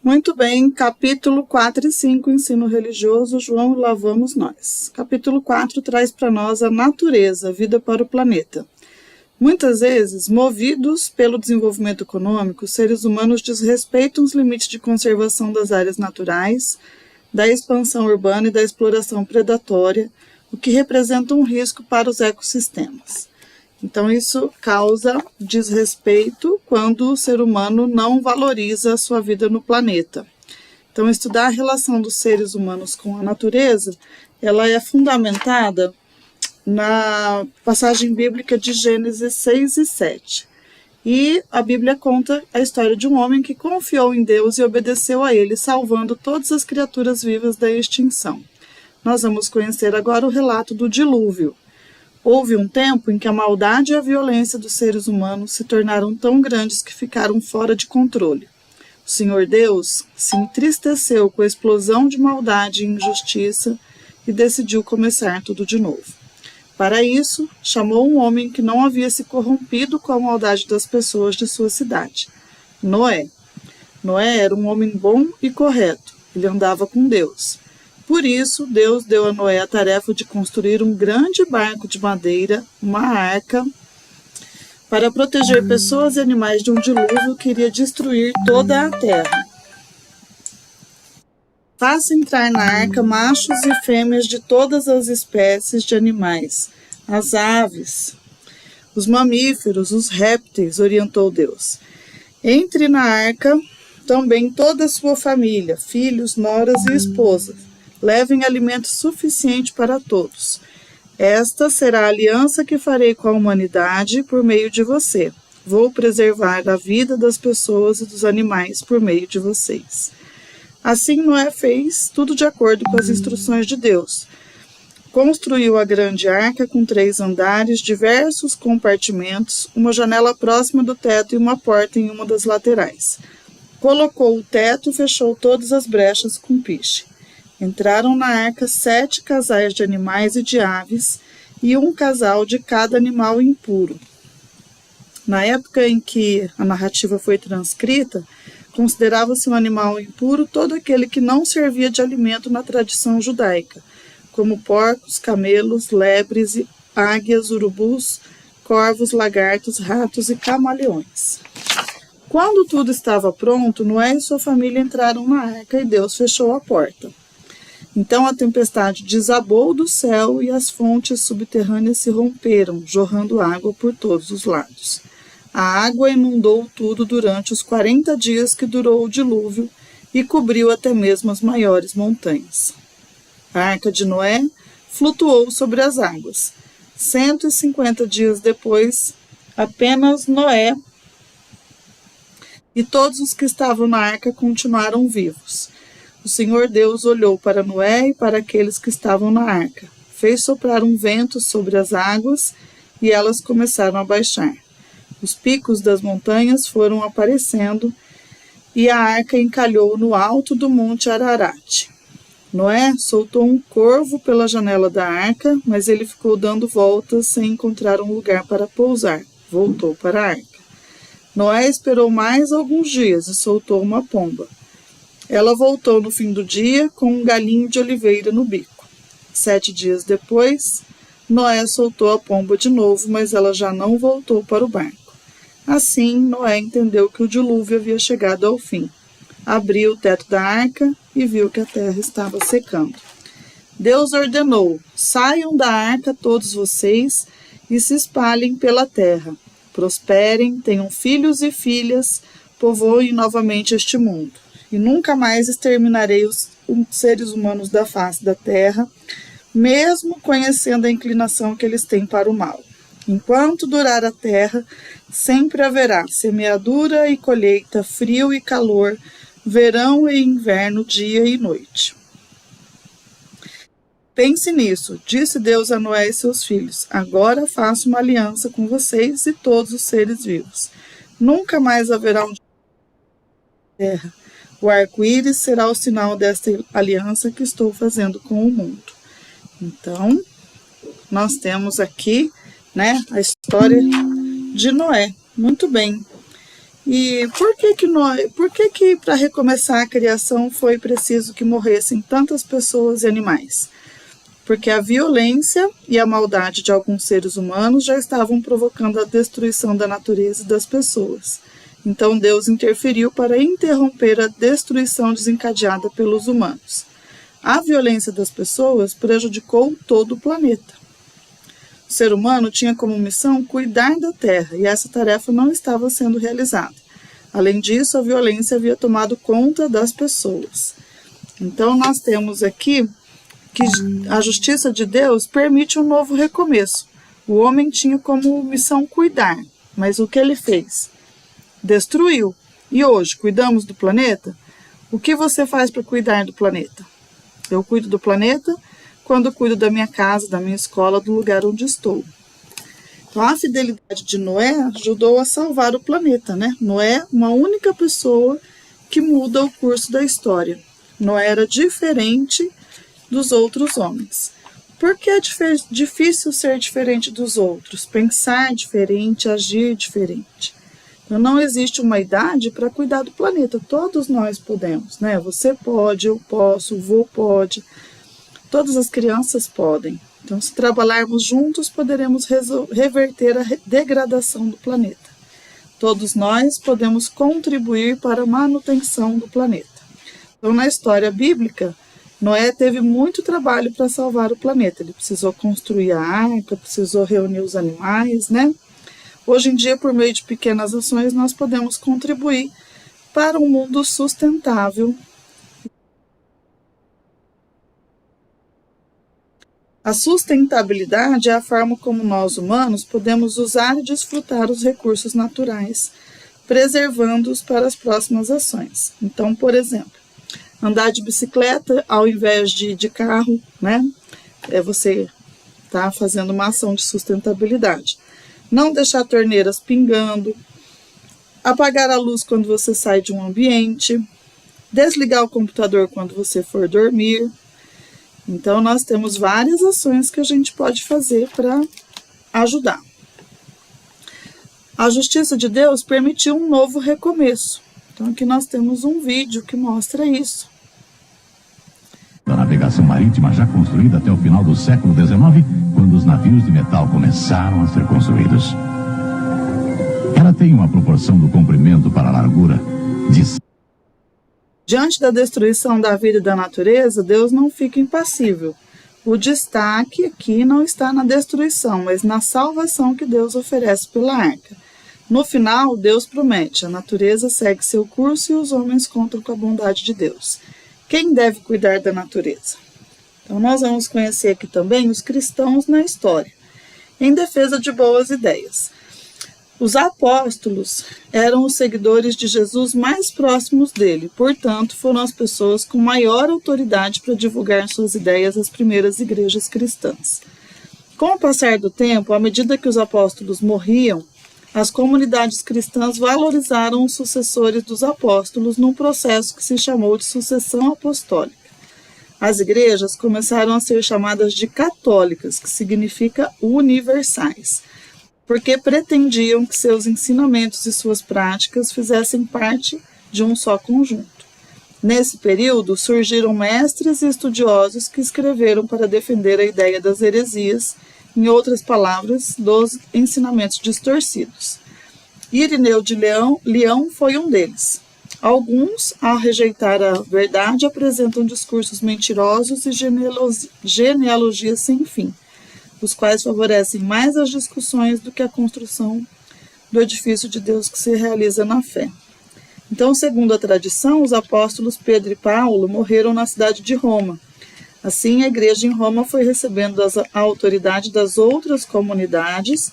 Muito bem, capítulo 4 e 5, ensino religioso, João, lá vamos nós. Capítulo 4 traz para nós a natureza, a vida para o planeta. Muitas vezes, movidos pelo desenvolvimento econômico, os seres humanos desrespeitam os limites de conservação das áreas naturais, da expansão urbana e da exploração predatória, o que representa um risco para os ecossistemas. Então, isso causa desrespeito quando o ser humano não valoriza a sua vida no planeta. Então, estudar a relação dos seres humanos com a natureza, ela é fundamentada na passagem bíblica de Gênesis 6 e 7. E a Bíblia conta a história de um homem que confiou em Deus e obedeceu a ele, salvando todas as criaturas vivas da extinção. Nós vamos conhecer agora o relato do dilúvio. Houve um tempo em que a maldade e a violência dos seres humanos se tornaram tão grandes que ficaram fora de controle. O Senhor Deus se entristeceu com a explosão de maldade e injustiça e decidiu começar tudo de novo. Para isso, chamou um homem que não havia se corrompido com a maldade das pessoas de sua cidade, Noé. Noé era um homem bom e correto, ele andava com Deus. Por isso, Deus deu a Noé a tarefa de construir um grande barco de madeira, uma arca, para proteger pessoas e animais de um dilúvio que iria destruir toda a terra. Faça entrar na arca machos e fêmeas de todas as espécies de animais, as aves, os mamíferos, os répteis, orientou Deus. Entre na arca também toda a sua família, filhos, noras e esposas. Levem alimento suficiente para todos. Esta será a aliança que farei com a humanidade por meio de você. Vou preservar a vida das pessoas e dos animais por meio de vocês. Assim Noé fez tudo de acordo com as instruções de Deus. Construiu a grande arca com 3 andares, diversos compartimentos, uma janela próxima do teto e uma porta em uma das laterais. Colocou o teto e fechou todas as brechas com piche. Entraram na arca 7 casais de animais e de aves e um casal de cada animal impuro. Na época em que a narrativa foi transcrita, considerava-se um animal impuro todo aquele que não servia de alimento na tradição judaica, como porcos, camelos, lebres, águias, urubus, corvos, lagartos, ratos e camaleões. Quando tudo estava pronto, Noé e sua família entraram na arca e Deus fechou a porta. Então a tempestade desabou do céu e as fontes subterrâneas se romperam, jorrando água por todos os lados. A água inundou tudo durante os 40 dias que durou o dilúvio e cobriu até mesmo as maiores montanhas. A arca de Noé flutuou sobre as águas. 150 dias depois, apenas Noé e todos os que estavam na arca continuaram vivos. O Senhor Deus olhou para Noé e para aqueles que estavam na arca. Fez soprar um vento sobre as águas e elas começaram a baixar. Os picos das montanhas foram aparecendo e a arca encalhou no alto do monte Ararat. Noé soltou um corvo pela janela da arca, mas ele ficou dando voltas sem encontrar um lugar para pousar. Voltou para a arca. Noé esperou mais alguns dias e soltou uma pomba. Ela voltou no fim do dia com um galinho de oliveira no bico. 7 dias depois, Noé soltou a pomba de novo, mas ela já não voltou para o barco. Assim, Noé entendeu que o dilúvio havia chegado ao fim. Abriu o teto da arca e viu que a terra estava secando. Deus ordenou: saiam da arca todos vocês e se espalhem pela terra. Prosperem, tenham filhos e filhas, povoem novamente este mundo. E nunca mais exterminarei os seres humanos da face da terra, mesmo conhecendo a inclinação que eles têm para o mal. Enquanto durar a terra, sempre haverá semeadura e colheita, frio e calor, verão e inverno, dia e noite. Pense nisso, disse Deus a Noé e seus filhos. Agora faço uma aliança com vocês e todos os seres vivos. Nunca mais haverá um terra. O arco-íris será o sinal desta aliança que estou fazendo com o mundo. Então, nós temos aqui, a história de Noé. Muito bem. E por que que para recomeçar a criação foi preciso que morressem tantas pessoas e animais? Porque a violência e a maldade de alguns seres humanos já estavam provocando a destruição da natureza e das pessoas. Então Deus interferiu para interromper a destruição desencadeada pelos humanos. A violência das pessoas prejudicou todo o planeta. O ser humano tinha como missão cuidar da terra e essa tarefa não estava sendo realizada. Além disso, a violência havia tomado conta das pessoas. Então nós temos aqui que a justiça de Deus permite um novo recomeço. O homem tinha como missão cuidar, mas o que ele fez? Destruiu. E hoje, cuidamos do planeta? O que você faz para cuidar do planeta? Eu cuido do planeta quando cuido da minha casa, da minha escola, do lugar onde estou. Então, a fidelidade de Noé ajudou a salvar o planeta, né? Noé, uma única pessoa que muda o curso da história. Noé era diferente dos outros homens. Por que é difícil ser diferente dos outros? Pensar diferente, agir diferente. Então, não existe uma idade para cuidar do planeta. Todos nós podemos, né? Você pode, eu posso, o vô pode. Todas as crianças podem. Então, se trabalharmos juntos, poderemos reverter a degradação do planeta. Todos nós podemos contribuir para a manutenção do planeta. Então, na história bíblica, Noé teve muito trabalho para salvar o planeta. Ele precisou construir a arca, precisou reunir os animais, né? Hoje em dia, por meio de pequenas ações, nós podemos contribuir para um mundo sustentável. A sustentabilidade é a forma como nós, humanos, podemos usar e desfrutar os recursos naturais, preservando-os para as próximas ações. Então, por exemplo, andar de bicicleta ao invés de carro, né? Você está fazendo uma ação de sustentabilidade. Não deixar torneiras pingando, apagar a luz quando você sai de um ambiente, desligar o computador quando você for dormir. Então, nós temos várias ações que a gente pode fazer para ajudar. A justiça de Deus permitiu um novo recomeço. Então, aqui nós temos um vídeo que mostra isso. Da navegação marítima já construída até o final do século XIX, quando os navios de metal começaram a ser construídos. Ela tem uma proporção do comprimento para a largura de... Diante da destruição da vida e da natureza, Deus não fica impassível. O destaque aqui não está na destruição, mas na salvação que Deus oferece pela arca. No final, Deus promete, a natureza segue seu curso e os homens contam com a bondade de Deus. Quem deve cuidar da natureza? Então, nós vamos conhecer aqui também os cristãos na história, em defesa de boas ideias. Os apóstolos eram os seguidores de Jesus mais próximos dele, portanto, foram as pessoas com maior autoridade para divulgar suas ideias às primeiras igrejas cristãs. Com o passar do tempo, à medida que os apóstolos morriam, as comunidades cristãs valorizaram os sucessores dos apóstolos num processo que se chamou de sucessão apostólica. As igrejas começaram a ser chamadas de católicas, que significa universais, porque pretendiam que seus ensinamentos e suas práticas fizessem parte de um só conjunto. Nesse período, surgiram mestres e estudiosos que escreveram para defender a ideia das heresias, em outras palavras, dos ensinamentos distorcidos. Irineu de Leão foi um deles. Alguns, ao rejeitar a verdade, apresentam discursos mentirosos e genealogias sem fim, os quais favorecem mais as discussões do que a construção do edifício de Deus que se realiza na fé. Então, segundo a tradição, os apóstolos Pedro e Paulo morreram na cidade de Roma. Assim, a igreja em Roma foi recebendo a autoridade das outras comunidades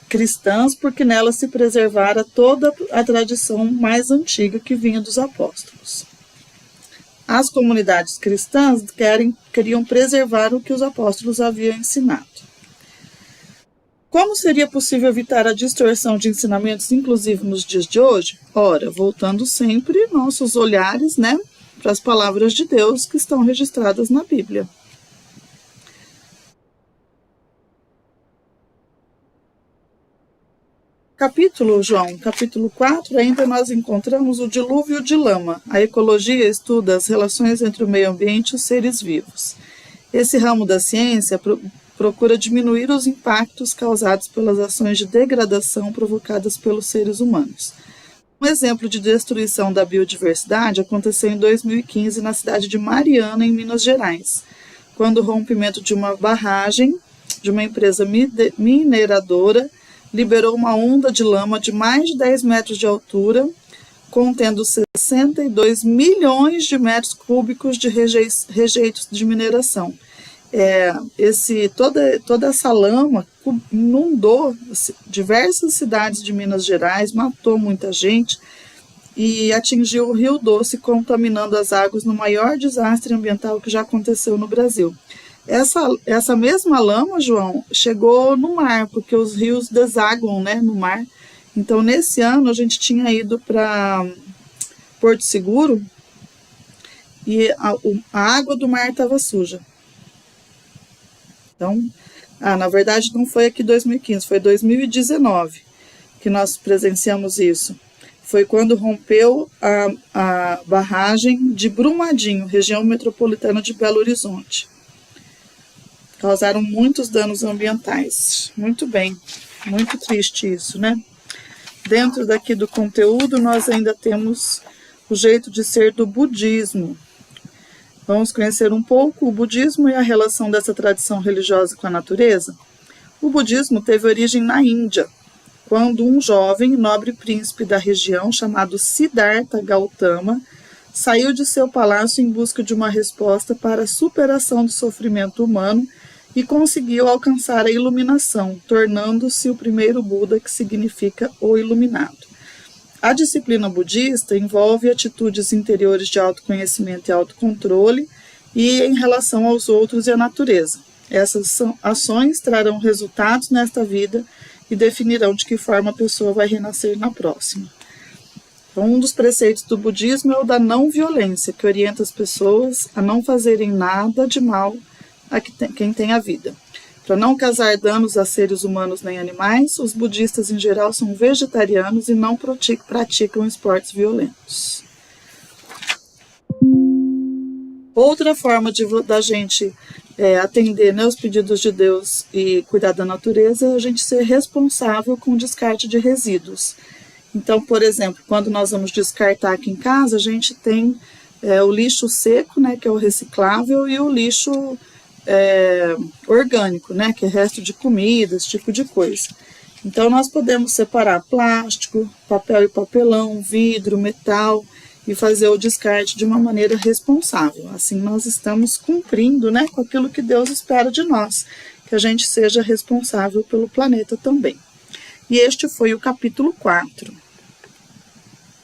cristãs, porque nela se preservara toda a tradição mais antiga que vinha dos apóstolos. As comunidades cristãs queriam preservar o que os apóstolos haviam ensinado. Como seria possível evitar a distorção de ensinamentos, inclusive nos dias de hoje? Ora, voltando sempre nossos olhares, para as palavras de Deus que estão registradas na Bíblia. capítulo, João, capítulo 4, ainda nós encontramos o dilúvio de lama. A ecologia estuda as relações entre o meio ambiente e os seres vivos. Esse ramo da ciência procura diminuir os impactos causados pelas ações de degradação provocadas pelos seres humanos. Um exemplo de destruição da biodiversidade aconteceu em 2015 na cidade de Mariana, em Minas Gerais, quando o rompimento de uma barragem de uma empresa mineradora liberou uma onda de lama de mais de 10 metros de altura, contendo 62 milhões de metros cúbicos de rejeitos de mineração. Toda essa lama inundou diversas cidades de Minas Gerais, matou muita gente e atingiu o Rio Doce, contaminando as águas no maior desastre ambiental que já aconteceu no Brasil. Essa mesma lama, João, chegou no mar, porque os rios desaguam, né, no mar. Então, nesse ano, a gente tinha ido para Porto Seguro e a água do mar estava suja. Então, na verdade, não foi aqui 2015, foi 2019 que nós presenciamos isso. Foi quando rompeu a barragem de Brumadinho, região metropolitana de Belo Horizonte. Causaram muitos danos ambientais. Muito bem, muito triste isso, né? Dentro daqui do conteúdo, nós ainda temos o jeito de ser do budismo. Vamos conhecer um pouco o budismo e a relação dessa tradição religiosa com a natureza? O budismo teve origem na Índia, quando um jovem nobre príncipe da região, chamado Siddhartha Gautama, saiu de seu palácio em busca de uma resposta para a superação do sofrimento humano e conseguiu alcançar a iluminação, tornando-se o primeiro Buda, que significa o iluminado. A disciplina budista envolve atitudes interiores de autoconhecimento e autocontrole e em relação aos outros e à natureza. Essas ações trarão resultados nesta vida e definirão de que forma a pessoa vai renascer na próxima. Então, um dos preceitos do budismo é o da não violência, que orienta as pessoas a não fazerem nada de mal a quem tem a vida. Para não causar danos a seres humanos nem animais, os budistas em geral são vegetarianos e não praticam esportes violentos. Outra forma da gente atender, né, os pedidos de Deus e cuidar da natureza é a gente ser responsável com o descarte de resíduos. Então, por exemplo, quando nós vamos descartar aqui em casa, a gente tem o lixo seco, né, que é o reciclável, e o lixo orgânico, né, que é resto de comida, esse tipo de coisa. Então, nós podemos separar plástico, papel e papelão, vidro, metal e fazer o descarte de uma maneira responsável. Assim, nós estamos cumprindo, né, com aquilo que Deus espera de nós, que a gente seja responsável pelo planeta também. E este foi o capítulo 4.